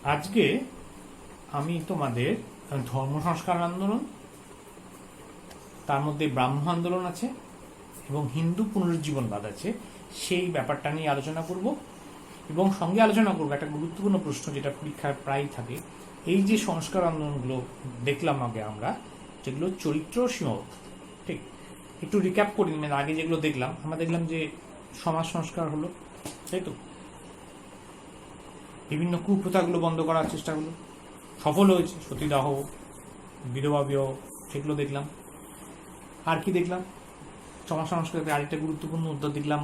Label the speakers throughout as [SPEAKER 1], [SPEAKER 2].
[SPEAKER 1] আজকে আমি তোমাদের ধর্ম সংস্কার আন্দোলন, তার মধ্যে ব্রাহ্ম আন্দোলন আছে এবং হিন্দু পুনরুজ্জীবনবাদ আছে, সেই ব্যাপারটা নিয়ে আলোচনা করব। এবং সঙ্গে আলোচনা করবো একটা গুরুত্বপূর্ণ প্রশ্ন যেটা পরীক্ষায় প্রায় থাকে। এই যে সংস্কার আন্দোলনগুলো দেখলাম আগে আমরা, যেগুলো চরিত্র সীমাবদ্ধ, ঠিক একটু রিক্যাপ করি। মানে আগে যেগুলো দেখলাম, আমরা দেখলাম যে সমাজ সংস্কার হলো, তাই তো, বিভিন্ন কুপ্রথাগুলো বন্ধ করার চেষ্টা হলো, সফল হয়েছে, সতীদাহ, বিধবা বিবাহ, সেগুলো দেখলাম। আর কি দেখলাম, সমাজ সংস্কারে আরেকটা গুরুত্বপূর্ণ উদ্যোগ দেখলাম,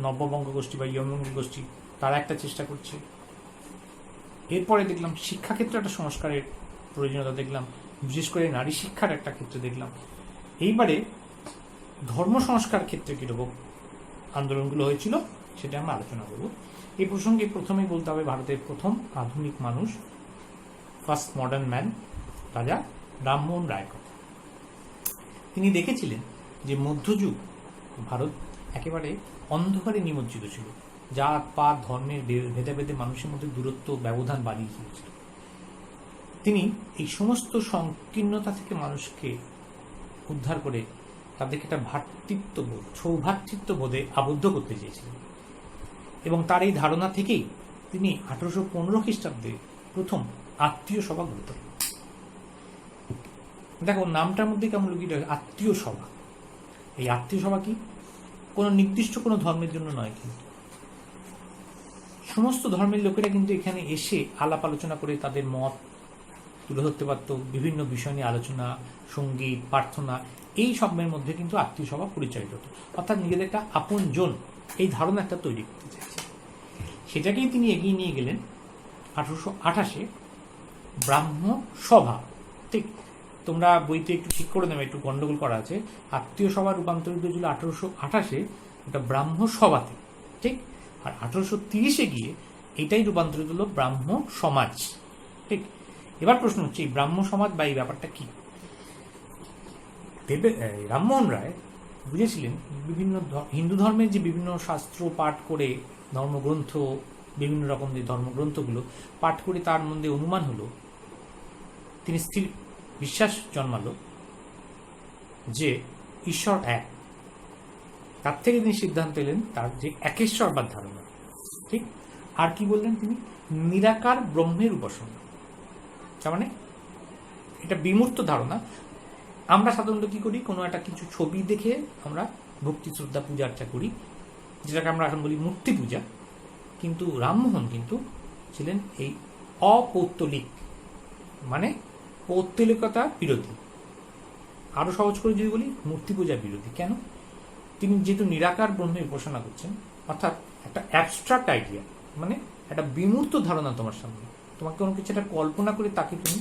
[SPEAKER 1] নব্যবঙ্গ গোষ্ঠী বা ইয়মবঙ্গ গোষ্ঠী তারা একটা চেষ্টা করছে। এরপরে দেখলাম শিক্ষাক্ষেত্রে একটা সংস্কারের প্রয়োজনীয়তা দেখলাম, বিশেষ করে নারী শিক্ষার একটা ক্ষেত্রে দেখলাম। এইবারে ধর্ম সংস্কার ক্ষেত্রে কীরকম আন্দোলনগুলো হয়েছিল সেটা আমরা আলোচনা করব। এই প্রসঙ্গে প্রথমেই বলতে হবে ভারতের প্রথম আধুনিক মানুষ, ফার্স্ট মডার্ন ম্যান, রাজা রামমোহন রায় কথা। তিনি দেখেছিলেন যে মধ্যযুগ ভারত একেবারে অন্ধকারে নিমজ্জিত ছিল, জাত পাত ধর্মের ভেদাভেদে মানুষের মধ্যে দূরত্ব ব্যবধান বাড়িয়ে ফেলেছিল। তিনি এই সমস্ত সংকীর্ণতা থেকে মানুষকে উদ্ধার করে তাদেরকে একটা ভ্রাতৃত্ববোধ, সৌভ্রাতৃত্ববোধে আবদ্ধ করতে চেয়েছিলেন। এবং তার এই ধারণা থেকেই তিনি 1815 খ্রিস্টাব্দে প্রথম আত্মীয় সভা গড়ে তোলেন। দেখো নামটার মধ্যে কেমন লুকিয়ে রয়েছে আত্মীয় সভা। এই আত্মীয় সভা কি কোনো নির্দিষ্ট কোনো ধর্মের জন্য নয়, কিন্তু সমস্ত ধর্মের লোকেরা কিন্তু এখানে এসে আলাপ আলোচনা করে তাদের মত তুলে ধরতে পারত। বিভিন্ন বিষয় নিয়ে আলোচনা, সঙ্গীত, প্রার্থনা, এই সবের মধ্যে কিন্তু আত্মীয় সভা পরিচালিত হতো। অর্থাৎ নিজেদের একটা আপন জন, এই ধারণা একটা তৈরি করতে চাইছে। সেটাকেই তিনি এগিয়ে নিয়ে গেলেন 1828-এ ব্রাহ্ম সভা। ঠিক, তোমরা বইতে একটু ঠিক করে নেবে, একটু গন্ডগোল করা আছে। আত্মীয় সভা রূপান্তরিত হয়েছিল 1828-এ একটা ব্রাহ্ম সভাতে, ঠিক। আর 1830-এ গিয়ে এটাই রূপান্তরিত হলো ব্রাহ্ম সমাজ, ঠিক। এবার প্রশ্ন হচ্ছে এই ব্রাহ্ম সমাজ বা এই ব্যাপারটা কি। রামমোহন রায় বুঝেছিলেন বিভিন্ন হিন্দু ধর্মের যে বিভিন্ন শাস্ত্র পাঠ করে, ধর্মগ্রন্থ, বিভিন্ন রকম যে ধর্মগ্রন্থগুলো পাঠ করে তার মধ্যে অনুমান হলো, তিনি স্থির বিশ্বাস জন্মালো যে ঈশ্বর এক। তার থেকে তিনি সিদ্ধান্ত এলেন তার যে একেশ্বরবাদ ধারণা, ঠিক। আর কি বললেন তিনি, নিরাকার ব্রহ্মের উপাসনা। তার মানে এটা বিমূর্ত ধারণা। আমরা সাধারণত কি করি, কোনো একটা কিছু ছবি দেখে আমরা ভক্তি শ্রদ্ধা পূজা অর্চা করি, যেটাকে আমরা এখন বলি মূর্তি পূজা। কিন্তু রামমোহন কিন্তু ছিলেন এই অপৌত্তলিক, মানে পৌত্তলিকতা বিরোধী। আরো সহজ করে যদি বলি, মূর্তি পূজা বিরোধী। কেন? তিনি যেহেতু নিরাকার ব্রহ্মের উপাসনা করছেন, অর্থাৎ একটা অ্যাবস্ট্রাক্ট আইডিয়া, মানে একটা বিমূর্ত ধারণা তোমার সামনে, তোমাকে কোনো কিছু একটা কল্পনা করে তাকে তুমি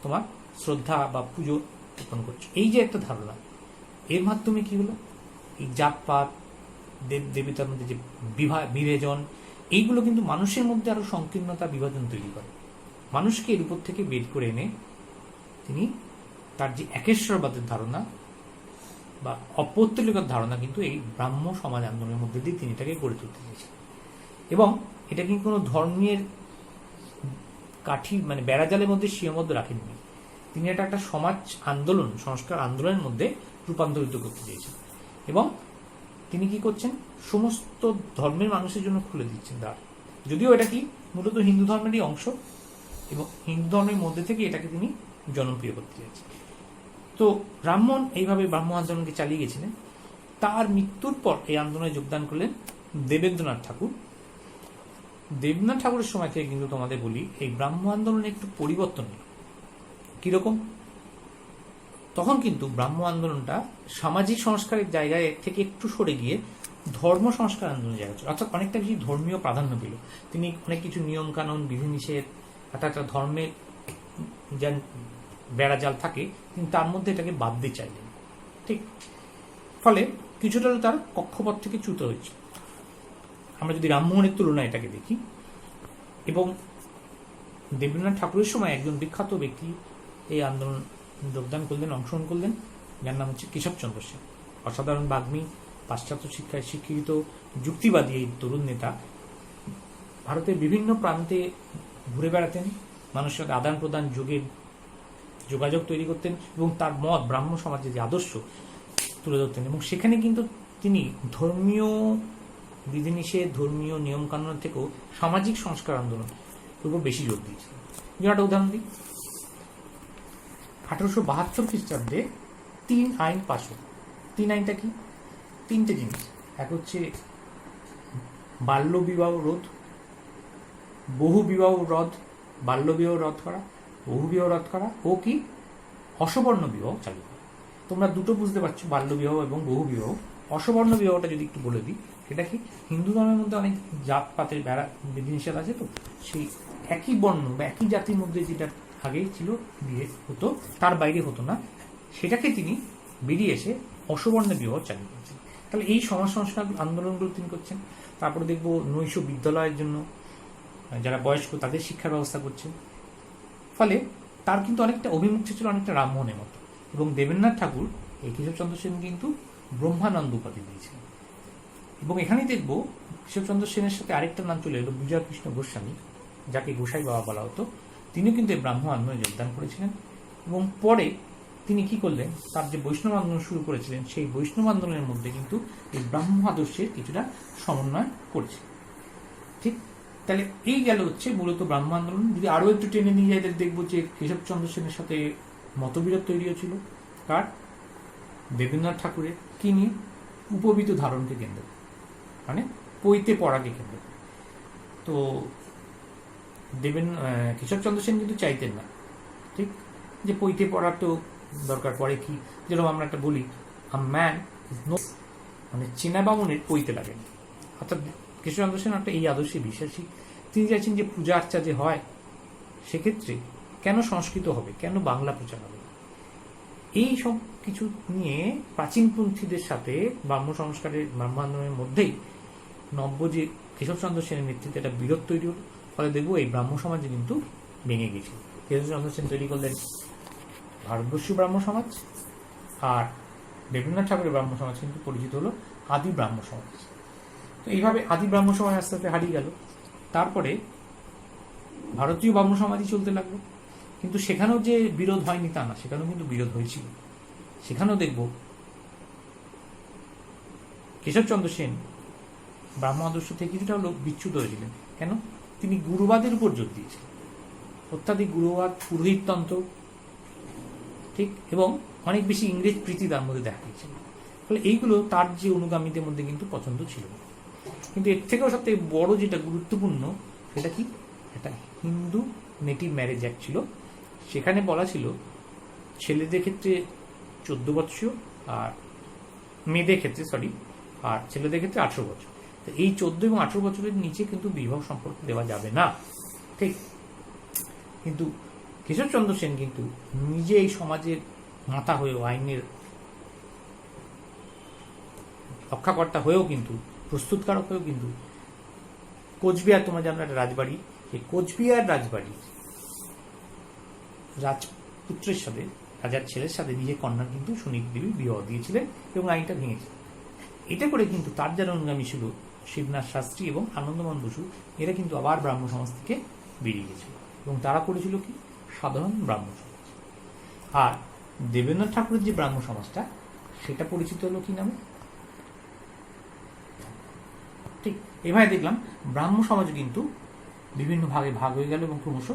[SPEAKER 1] তোমার শ্রদ্ধা বা পুজো অর্পণ করছো, এই যে একটা ধারণা, এর মাধ্যমে কি হলো, এই জাতপাত, দেব দেবতার মধ্যে যে বিভাজন, এইগুলো কিন্তু মানুষের মধ্যে আরো সংকীর্ণতা, বিভাজন তৈরি করে। মানুষকে এর উপর থেকে বের করে এনে তিনি তার যে একেশ্বরবাদের ধারণা বা অপৌত্তলিকার ধারণা কিন্তু এই ব্রাহ্ম সমাজ আন্দোলনের মধ্যে দিয়ে তিনি এটাকে গড়ে তুলতে চেয়েছেন। এবং এটা কিন্তু কোনো ধর্মের কাঠি মানে বেড়াজালের মধ্যে সীমাবদ্ধ রাখেননি। তিনি এটা একটা সমাজ আন্দোলন, সংস্কার আন্দোলনের মধ্যে রূপান্তরিত করতে চেয়েছেন। এবং তিনি কি করছেন, সমস্ত ধর্মের মানুষের জন্য খুলে দিচ্ছেন দ্বার। যদিও এটা কি মূলত হিন্দু ধর্মেরই অংশ, এবং হিন্দু ধর্মের মধ্যে থেকে এটাকে তিনি জনপ্রিয় করতে চেয়েছেন। তো রামমোহন এইভাবে ব্রাহ্ম আন্দোলনকে চালিয়ে গেছিলেন। তার মৃত্যুর পর এই আন্দোলনে যোগদান করলেন দেবেন্দ্রনাথ ঠাকুর। দেবেন্দ্রনাথ ঠাকুরের সময় থেকে কিন্তু তোমাদের বলি এই ব্রাহ্ম আন্দোলনে একটু পরিবর্তন হল। কিরকম? তখন কিন্তু ব্রাহ্ম আন্দোলনটা সামাজিক সংস্কারের জায়গায় থেকে একটু সরে গিয়ে ধর্ম সংস্কার আন্দোলনের জায়গা ছিল, অর্থাৎ অনেকটা বেশি ধর্মীয় প্রাধান্য পেল। তিনি অনেক কিছু নিয়ম কানুন, বিধিনিষেধ, অর্থাৎ ধর্মের যা বেড়াজাল থাকে তিনি তার মধ্যে এটাকে বাদ দিয়ে চাইলেন, ঠিক। ফলে কিছুটা তার কক্ষপথ থেকে চ্যুত হয়েছে। আমরা যদি রামমোহনের তুলনায় এটাকে দেখি, এবং দেবেন্দ্রনাথ ঠাকুরের সময় একজন বিখ্যাত ব্যক্তি এই আন্দোলন যোগদান করলেন, অংশগ্রহণ করলেন, যার নাম হচ্ছে কেশবচন্দ্র সেন। অসাধারণ বাগ্মী, পাশ্চাত্য শিক্ষায় শিক্ষিত যুক্তিবাদী এই তরুণ নেতা ভারতের বিভিন্ন প্রান্তে ঘুরে বেড়াতেন, মানুষের সাথে আদান প্রদান যোগাযোগ তৈরি করতেন এবং তার মত ব্রাহ্ম সমাজের যে আদর্শ তুলে ধরতেন। এবং সেখানে কিন্তু তিনি ধর্মীয় বিধিনিষেধ, ধর্মীয় নিয়মকানুন থেকেও সামাজিক সংস্কার আন্দোলন উপর বেশি জোর দিয়েছিলেন। একটা উদাহরণ দিই, 1872 খ্রিস্টাব্দে 3 আইন পাশ হল। 3 আইনটা কি? 3টে জিনিস। এক হচ্ছে বাল্য বিবাহ রোধ, বহু বিবাহ রোধ, বাল্য বিবাহ রোধ করা, বহু বিবাহ রোধ করা, ও কি অসবর্ণ বিবাহ চালু করা। তোমরা দুটো বুঝতে পারছো, বাল্য বিবাহ এবং বহু বিবাহ। অসবর্ণ বিবাহটা যদি একটু বলে দিই, সেটা কি? হিন্দু ধর্মের মধ্যে অনেক জাতপাতের বিধিনিষেধ আছে, তো সেই একই বর্ণ বা একই জাতির মধ্যে যেটা আগে ছিল বিয়ে হতো, তার বাইরে হতো না, সেটাকে তিনি বেরিয়ে এসে অসবর্ণ বিবাহ চালু করছেন। তাহলে এই সমাজ সংস্কার আন্দোলনগুলো তিনি করছেন। তারপরে দেখবো নৈশ বিদ্যালয়ের জন্য যারা বয়স্ক তাদের শিক্ষার ব্যবস্থা করছেন। ফলে তার কিন্তু অনেকটা অভিমুখ ছিল অনেকটা রামমোহনের মতো। এবং দেবেন্দ্রনাথ ঠাকুর এই কেশবচন্দ্র সেন কিন্তু ব্রহ্মানন্দ উপাধি দিয়েছেন। এবং এখানেই দেখবো কেশবচন্দ্র সেনের সাথে আরেকটা নাম চলে এলো, বিজয় কৃষ্ণ গোস্বামী, যাকে গোসাই বাবা বলা হতো। তিনিও কিন্তু এই ব্রাহ্ম আন্দোলনে যোগদান করেছিলেন। এবং পরে তিনি কি করলেন, তার যে বৈষ্ণব আন্দোলন শুরু করেছিলেন, সেই বৈষ্ণব আন্দোলনের মধ্যে কিন্তু এই ব্রাহ্ম আদর্শের কিছুটা সমন্বয় করছে। ঠিক, তাহলে এই গেল হচ্ছে মূলত ব্রাহ্ম আন্দোলন। যদি আরো একটু টেনে নিয়ে যায়, দেখবো যে কেশবচন্দ্র সেনের সাথে মতবিরোধ তৈরি হয়েছিল কার? দেবেন্দ্রনাথ ঠাকুরের। কি নিয়ে? উপবীত ধারণকে কেন্দ্র, মানে পৈতে পড়াকে কেন্দ্র। তো কেশবচন্দ্র সেন কিন্তু চাইতেন না, ঠিক, যে পৈতে পড়ার তো দরকার পড়ে কি, যেরকম আমরা একটা বলি, আ ম্যান ইজ নো, মানে চেনা বামুনের পৈতে লাগেন। অর্থাৎ কেশবচন্দ্র সেন একটা এই আদর্শে বিশ্বাসী। তিনি চাইছেন যে পূজা আর্চা যে হয়, সেক্ষেত্রে কেন সংস্কৃত হবে, কেন বাংলা পূজা হবে? এই সব কিছু নিয়ে প্রাচীনপন্থীদের সাথে ব্রাহ্ম সংস্কারের ব্রাহ্ম আন্দোলনের মধ্যেই নব্য যে কেশবচন্দ্র সেনের নেতৃত্বে একটা বিরোধ তৈরি হল। ফলে দেখবো এই ব্রাহ্ম সমাজে কিন্তু ভেঙে গেছিল। কেশবচন্দ্র সেন তৈরি করলেন ভারতবর্ষীয় ব্রাহ্ম সমাজ, আর দেবেন্দ্রনাথ ঠাকুরের ব্রাহ্ম সমাজ কিন্তু পরিচিত হলো আদি ব্রাহ্ম সমাজ। তো এইভাবে আদি ব্রাহ্ম সমাজ আস্তে আস্তে হারিয়ে গেল। তারপরে ভারতীয় ব্রাহ্ম সমাজই চলতে লাগলো। কিন্তু সেখানেও যে বিরোধ হয়নি তা না, সেখানেও কিন্তু বিরোধ হয়েছিল। সেখানেও দেখব কেশবচন্দ্র সেন ব্রাহ্ম আদর্শ থেকে কিছুটা হলো বিচ্যুত হয়েছিলেন। কেন? তিনি গুরুবাদের উপর জোর দিয়েছিলেন, অত্যাধিক গুরুবাদ, পুরোহিততন্ত্র, ঠিক, এবং অনেক বেশি ইংরেজ প্রীতি তার মধ্যে দেখা গেছিল। ফলে এইগুলো তার যে অনুগামীদের মধ্যে কিন্তু পছন্দ ছিল না। কিন্তু এর থেকেও সবথেকে বড় যেটা গুরুত্বপূর্ণ, সেটা কি? এটা হিন্দু নেটিভ ম্যারেজ অ্যাক্ট ছিল। সেখানে বলা ছিল ছেলেদের ক্ষেত্রে 14 বছর, আর মেয়েদের ক্ষেত্রে আর ছেলেদের ক্ষেত্রে 18 বছর। তো এই 14 এবং 18 বছরের নিচে কিন্তু বিবাহ সম্পর্ক দেওয়া যাবে না, ঠিক। কিন্তু কেশবচন্দ্র সেন কিন্তু নিজে এই সমাজের মাথা হয়েও, আইনের রক্ষাকর্তা হয়েও কিন্তু, প্রস্তুতকারক হয়েও কিন্তু কোচবিহার, তোমরা জানো একটা রাজবাড়ি, সেই কোচবিহার রাজবাড়ির রাজপুত্রের সাথে, রাজার ছেলের সাথে নিজের কন্যার কিন্তু সুনীতি দেবী বিবাহ দিয়েছিলেন এবং আইনটা ভেঙেছিলেন। এটা করে কিন্তু তার যারা অনুগামী ছিল শিবনাথ শাস্ত্রী এবং আনন্দমোহন বসু, এরা কিন্তু আবার ব্রাহ্ম সমাজ থেকে বেরিয়ে গেছিল এবং তারা করেছিল কি? সাধারণ ব্রাহ্ম সমাজ। আর দেবেন্দ্রনাথ ঠাকুরের যে ব্রাহ্ম সমাজটা, সেটা পরিচিত হলো কি নামে? ঠিক, এভাবে দেখলাম ব্রাহ্ম সমাজ কিন্তু বিভিন্ন ভাগে ভাগ হয়ে গেল এবং ক্রমশ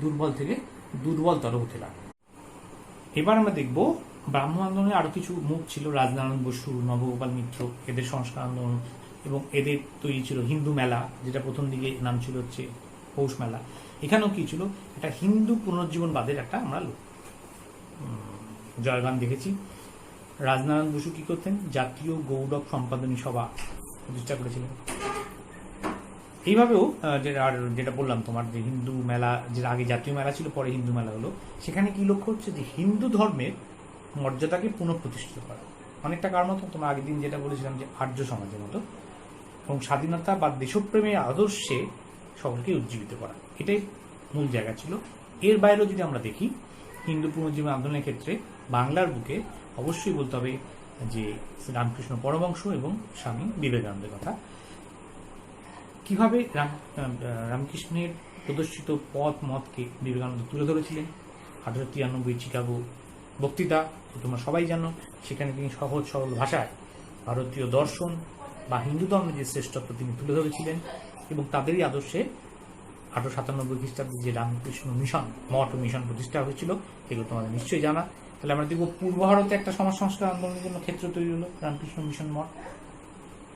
[SPEAKER 1] দুর্বল থেকে দুর্বলতর হতে লাগলো। এবার আমরা দেখব ব্রাহ্ম আন্দোলনে আরো কিছু মুখ ছিল, রাজনারায়ণ বসু, নবগোপাল মিত্র, এদের সংস্কার আন্দোলন, এবং এদের তৈরি ছিল হিন্দু মেলা, যেটা প্রথম দিকে নাম ছিল হচ্ছে পৌষ মেলা। এখানেও কি ছিল? এটা হিন্দু পুনর্জীবনবাদের একটা আমরা জয়গান দেখেছি। রাজনারায়ণ বসু কি করতেন? জাতীয় গৌরব সম্পাদনী সভা প্রতিষ্ঠা করেছিলেন। এইভাবেও যেটা বললাম তোমার, যে হিন্দু মেলা, যেটা আগে জাতীয় মেলা ছিল, পরে হিন্দু মেলা হলো, সেখানে কি লক্ষ্য হচ্ছে? যে হিন্দু ধর্মের মর্যাদাকে পুনঃপ্রতিষ্ঠিত করা, অনেকটা কার মতো, তোমার আগের দিন যেটা বলেছিলাম যে আর্য সমাজের মতো, এবং স্বাধীনতা বা দেশপ্রেমের আদর্শে সকলকে উজ্জীবিত করা, এটাই মূল জায়গা ছিল। এর বাইরেও যদি আমরা দেখি, হিন্দু পুনর্জীবন আন্দোলনের ক্ষেত্রে বাংলার বুকে অবশ্যই বলতে হবে যে রামকৃষ্ণ পরমহংস এবং স্বামী বিবেকানন্দের কথা। কিভাবে রামকৃষ্ণের প্রদর্শিত পথ মতকে বিবেকানন্দ তুলে ধরেছিলেন। 1893 চিকাগো বক্তৃতা, তোমরা সবাই জানো, সেখানে তিনি সহজ সরল ভাষায় ভারতীয় দর্শন বা হিন্দু ধর্মের যে শ্রেষ্ঠত্ব তিনি তুলে ধরেছিলেন, এবং তাদেরই আদর্শে 1897 খ্রিস্টাব্দে যে রামকৃষ্ণ মিশন, মঠ ও মিশন প্রতিষ্ঠা হয়েছিল, এগুলো তোমাদের নিশ্চয়ই জানা। তাহলে আমরা দেখব পূর্ব ভারতে একটা সমাজ সংস্কার আন্দোলনের জন্য ক্ষেত্র তৈরি হলো রামকৃষ্ণ মিশন মঠ,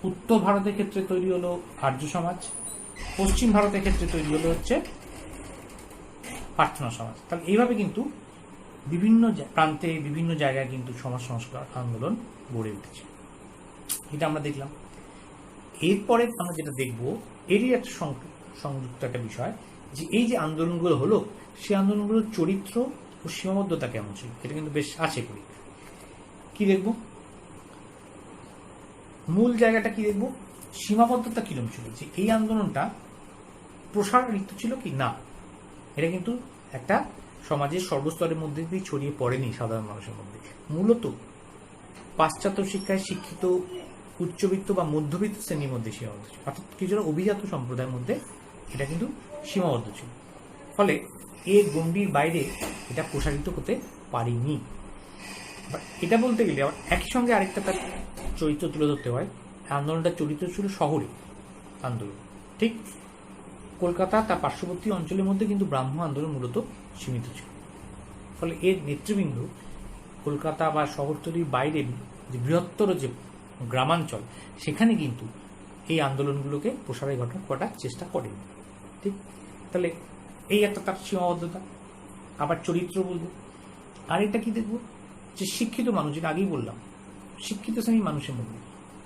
[SPEAKER 1] উত্তর ভারতের ক্ষেত্রে তৈরি হলো আর্য সমাজ, পশ্চিম ভারতের ক্ষেত্রে তৈরি হলো হচ্ছে প্রার্থনা সমাজ। তাহলে এইভাবে কিন্তু বিভিন্ন প্রান্তে বিভিন্ন জায়গায় কিন্তু সমাজ সংস্কার আন্দোলন গড়ে উঠেছে, এটা আমরা দেখলাম। এরপরে আমরা যেটা দেখব, এরই একটা সংযুক্ত একটা বিষয়, যে এই যে আন্দোলনগুলো হলো, সেই আন্দোলনগুলোর চরিত্র ও সীমাবদ্ধতা কেমন ছিল, এটা কিন্তু বেশ আছে করি। কি দেখব, মূল জায়গাটা কি দেখব, সীমাবদ্ধতা কিরকম ছিল, যে এই আন্দোলনটা প্রসারিত ছিল কি না, এটা কিন্তু একটা সমাজের সর্বস্তরের মধ্যে দিয়ে ছড়িয়ে পড়েনি সাধারণ মানুষের মধ্যে। মূলত পাশ্চাত্য শিক্ষায় শিক্ষিত উচ্চবিত্ত বা মধ্যবিত্ত শ্রেণীর মধ্যে সীমাবদ্ধ ছিল, অর্থাৎ কিছুটা অভিজাত সম্প্রদায়ের মধ্যে এটা কিন্তু সীমাবদ্ধ ছিল। ফলে এর গণ্ডির বাইরে এটা প্রসারিত হতে পারেনি। এটা বলতে গেলে আবার একই সঙ্গে আরেকটা তার চরিত্র তুলে ধরতে হয়। আন্দোলনটার চরিত্র ছিল শহরে আন্দোলন, ঠিক। কলকাতা তার পার্শ্ববর্তী অঞ্চলের মধ্যে কিন্তু ব্রাহ্ম আন্দোলন মূলত সীমিত ছিল। ফলে এর নেতৃবৃন্দ কলকাতা বা শহরতলির বাইরে যে বৃহত্তর যে গ্রামাঞ্চল, সেখানে কিন্তু এই আন্দোলনগুলোকে প্রসারের ঘটার চেষ্টা করেন, ঠিক। তাহলে এই একটা তার সীমাবদ্ধতা। আবার চরিত্র বলবো, আরেকটা কি দেখবো, যে শিক্ষিত মানুষ, যেটা আগেই বললাম, শিক্ষিত শ্রেণীর মানুষের মধ্যে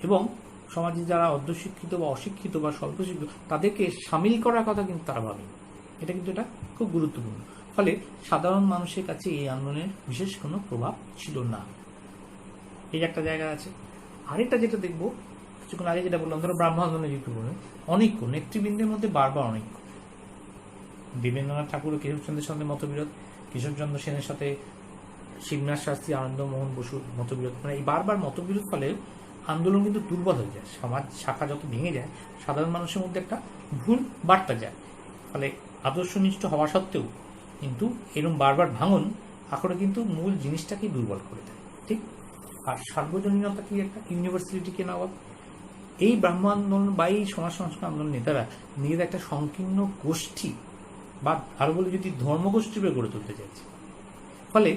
[SPEAKER 1] এবং সমাজে যারা অর্ধশিক্ষিত বা অশিক্ষিত বা স্বল্প শিক্ষিত, তাদেরকে সামিল করার কথা কিন্তু তারা ভাবে, এটা কিন্তু এটা খুব গুরুত্বপূর্ণ। ফলে সাধারণ মানুষের কাছে এই আন্দোলনের বিশেষ কোনো প্রভাব ছিল না, এই একটা জায়গা আছে। আরেকটা যেটা দেখবো, কিছুক্ষণ আগে যেটা বললাম, ধরো ব্রাহ্ম আন্দোলনে যুক্ত করবে অনৈক্য, নেতৃবৃন্দের মধ্যে বারবার অনৈক্য। দেবেন্দ্রনাথ ঠাকুর ও কেশবচন্দ্রের সঙ্গে মতবিরোধ, কেশবচন্দ্র সেনের সাথে শিবনাথ শাস্ত্রী, আনন্দমোহন বসুর মতবিরোধ, মানে এই বারবার মতবিরোধ ফলে আন্দোলন কিন্তু দুর্বল হয়ে যায়। সমাজ শাখা যত ভেঙে যায়, সাধারণ মানুষের মধ্যে একটা ভুল বার্তা যায়। ফলে আদর্শনিষ্ঠ হওয়া সত্ত্বেও কিন্তু এরকম বারবার ভাঙন আখড়ে কিন্তু মূল জিনিসটাকেই দুর্বল করে দেয়, ঠিক। আর সার্বজনীনতা কি একটা ইউনিভার্সিটিকে নেওয়া, এই ব্রাহ্ম আন্দোলন বা এই সমাজ সংস্কার আন্দোলন নেতারা নিজেদের একটা সংকীর্ণ গোষ্ঠী বা আরো বলে যদি ধর্মগোষ্ঠী গড়ে তুলতে চাইছে। ফলে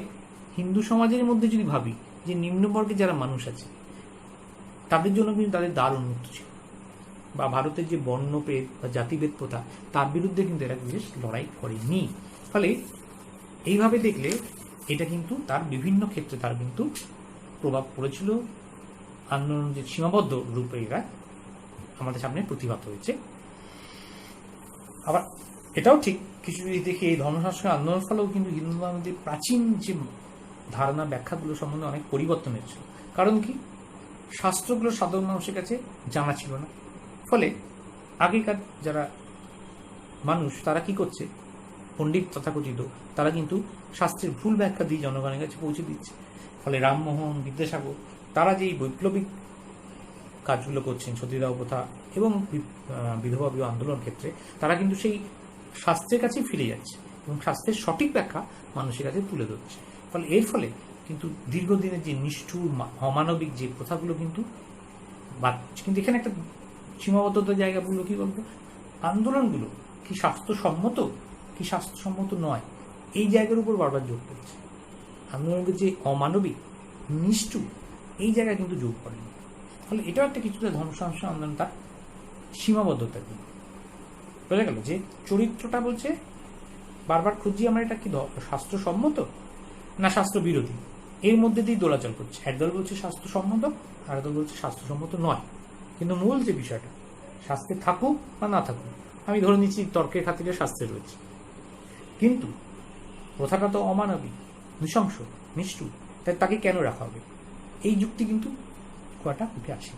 [SPEAKER 1] হিন্দু সমাজের মধ্যে যদি ভাবি যে নিম্নবর্গে যারা মানুষ আছে, তাদের জন্য কিন্তু তাদের দ্বার উন্মুক্ত ছিল, বা ভারতের যে বর্ণভেদ বা জাতিভেদ প্রথা, তার বিরুদ্ধে কিন্তু এরা বিশেষ লড়াই করেনি। ফলে এইভাবে দেখলে এটা কিন্তু তার বিভিন্ন ক্ষেত্রে তার কিন্তু প্রভাব পড়েছিল। আন্দোলন যে সীমাবদ্ধ রূপে এরা আমাদের সামনে প্রতিভাত হয়েছে। আবার এটাও ঠিক, কিছু যদি দেখি, এই ধর্ম সংস্কার আন্দোলনের ফলেও কিন্তু হিন্দু ধর্মের প্রাচীন যে ধারণা ব্যাখ্যাগুলো সম্বন্ধে অনেক পরিবর্তন হয়েছিল। কারণ কি, শাস্ত্রগুলো সাধারণ মানুষের কাছে জানা ছিল না। ফলে আগেকার যারা মানুষ, তারা কি করছে, পণ্ডিত তথাকথিত, তারা কিন্তু শাস্ত্রের ভুল ব্যাখ্যা দিয়ে জনগণের কাছে পৌঁছে দিচ্ছে। ফলে রামমোহন, বিদ্যাসাগর, তারা যে বৈপ্লবিক কাজগুলো করছেন, সতীদাহ প্রথা এবং বিধবা বিবাহ আন্দোলন ক্ষেত্রে, তারা কিন্তু সেই শাস্ত্রের কাছেই ফিরে যাচ্ছে এবং শাস্ত্রের সঠিক ব্যাখ্যা মানুষের কাছে তুলে ধরছে। ফলে এর ফলে কিন্তু দীর্ঘদিনের যে নিষ্ঠুর অমানবিক যে প্রথাগুলো কিন্তু কিন্তু এখানে একটা সীমাবদ্ধতার জায়গাগুলো কি বলবো, আন্দোলনগুলো কি স্বাস্থ্যসম্মত কি স্বাস্থ্যসম্মত নয়, এই জায়গার উপর বারবার জোর করেছে। আন্দোলনগুলো যে অমানবিক, নিষ্ঠুর, এই জায়গায় কিন্তু জোর করেনি। ফলে এটাও একটা কিছুটা ধর্ম সংস্কার আন্দোলন তার সীমাবদ্ধতা দিয়ে বোঝা গেল, যে চরিত্রটা বলছে বারবার খুঁজি আমরা, এটা কি স্বাস্থ্যসম্মত না শাস্ত্র বিরোধী, এর মধ্যে দিয়ে দোলাচল করছে। একদল বলছে স্বাস্থ্যসম্মত, আর একদল বলছে স্বাস্থ্যসম্মত নয়। কিন্তু মূল যে বিষয়টা, শাস্ত্রে থাকুক বা না থাকুক, আমি ধরে নিচ্ছি তর্কের খাতিরে শাস্ত্রে রয়েছে, কিন্তু প্রথাটা তো অমানবিক, নৃশংস, নিষ্ঠুর, তাই তাকে কেন রাখা হবে, এই যুক্তি কিন্তু কয়টা উঠে আসে।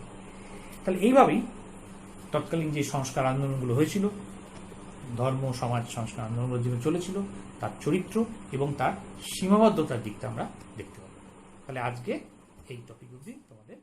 [SPEAKER 1] তাহলে এইভাবেই তৎকালীন যে সংস্কার আন্দোলনগুলো হয়েছিল, ধর্ম সমাজ সংস্কার আন্দোলনগুলো যেভাবে চলেছিল, তার চরিত্র এবং তার সীমাবদ্ধতার দিকটা আমরা দেখতে পাবো। তাহলে আজকে এই টপিক অবধি তোমাদের